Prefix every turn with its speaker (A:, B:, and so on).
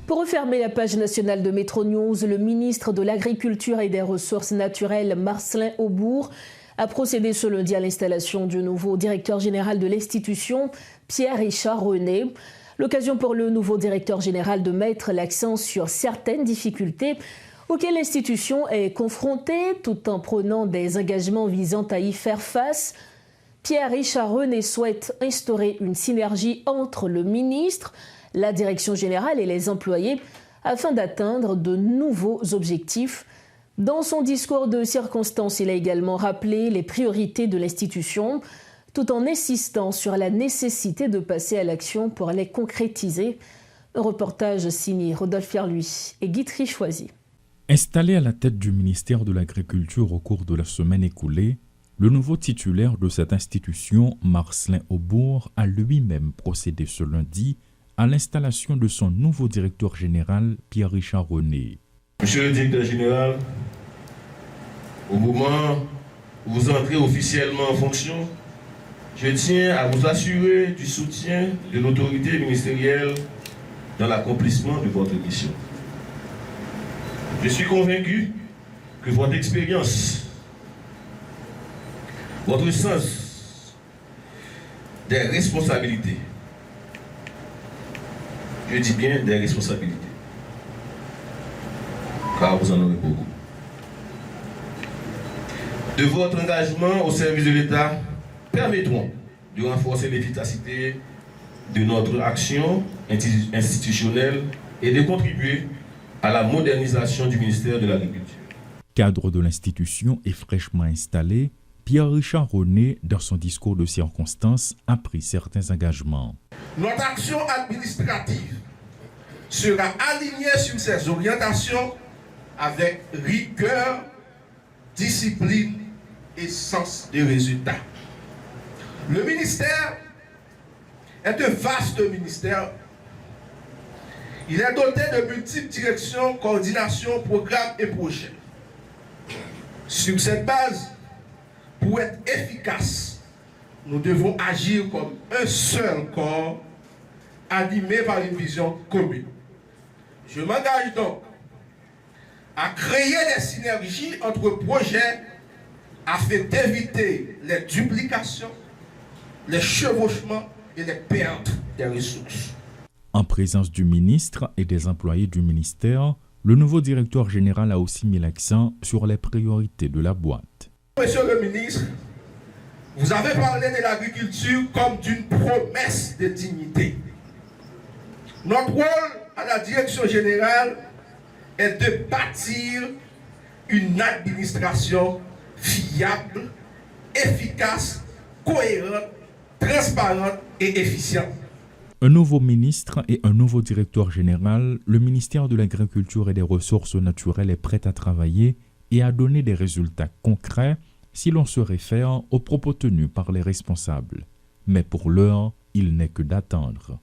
A: Pour refermer la page nationale de Métro News, le ministre de l'Agriculture et des Ressources naturelles, Marcellin Aubour, a procédé ce lundi à l'installation du nouveau directeur général de l'institution, Pierre-Richard René. L'occasion pour le nouveau directeur général de mettre l'accent sur certaines difficultés auxquelles l'institution est confrontée, tout en prenant des engagements visant à y faire face. Pierre-Richard René souhaite instaurer une synergie entre le ministre, la direction générale et les employés afin d'atteindre de nouveaux objectifs. Dans son discours de circonstance, il a également rappelé les priorités de l'institution, tout en insistant sur la nécessité de passer à l'action pour les concrétiser. Un reportage signé Rodolphe Pierre-Louis et Guy Trichoisy.
B: Installé à la tête du ministère de l'Agriculture au cours de la semaine écoulée, le nouveau titulaire de cette institution, Marcellin Aubour, a lui-même procédé ce lundi à l'installation de son nouveau directeur général, Pierre-Richard René.
C: Monsieur le directeur général, au moment où vous entrez officiellement en fonction, je tiens à vous assurer du soutien de l'autorité ministérielle dans l'accomplissement de votre mission. Je suis convaincu que votre expérience, votre sens des responsabilités, je dis bien des responsabilités, car vous en aurez beaucoup, de votre engagement au service de l'État permettront de renforcer l'efficacité de notre action institutionnelle et de contribuer à la modernisation du ministère de l'Agriculture.
B: Cadre de l'institution et fraîchement installé, Pierre-Richard René, dans son discours de circonstance, a pris certains engagements.
D: Notre action administrative sera alignée sur ces orientations avec rigueur, discipline et sens des résultats. Le ministère est un vaste ministère. Il est doté de multiples directions, coordinations, programmes et projets. Sur cette base, pour être efficace, nous devons agir comme un seul corps, animé par une vision commune. Je m'engage donc à créer des synergies entre projets afin d'éviter les duplications, les chevauchements et les pertes des ressources.
B: En présence du ministre et des employés du ministère, le nouveau directeur général a aussi mis l'accent sur les priorités de la boîte.
D: Monsieur le ministre, vous avez parlé de l'agriculture comme d'une promesse de dignité. Notre rôle à la direction générale est de bâtir une administration fiable, efficace, cohérente, transparente et efficiente.
B: Un nouveau ministre et un nouveau directeur général, le ministère de l'Agriculture et des Ressources naturelles est prêt à travailler et à donner des résultats concrets si l'on se réfère aux propos tenus par les responsables. Mais pour l'heure, il n'est que d'attendre.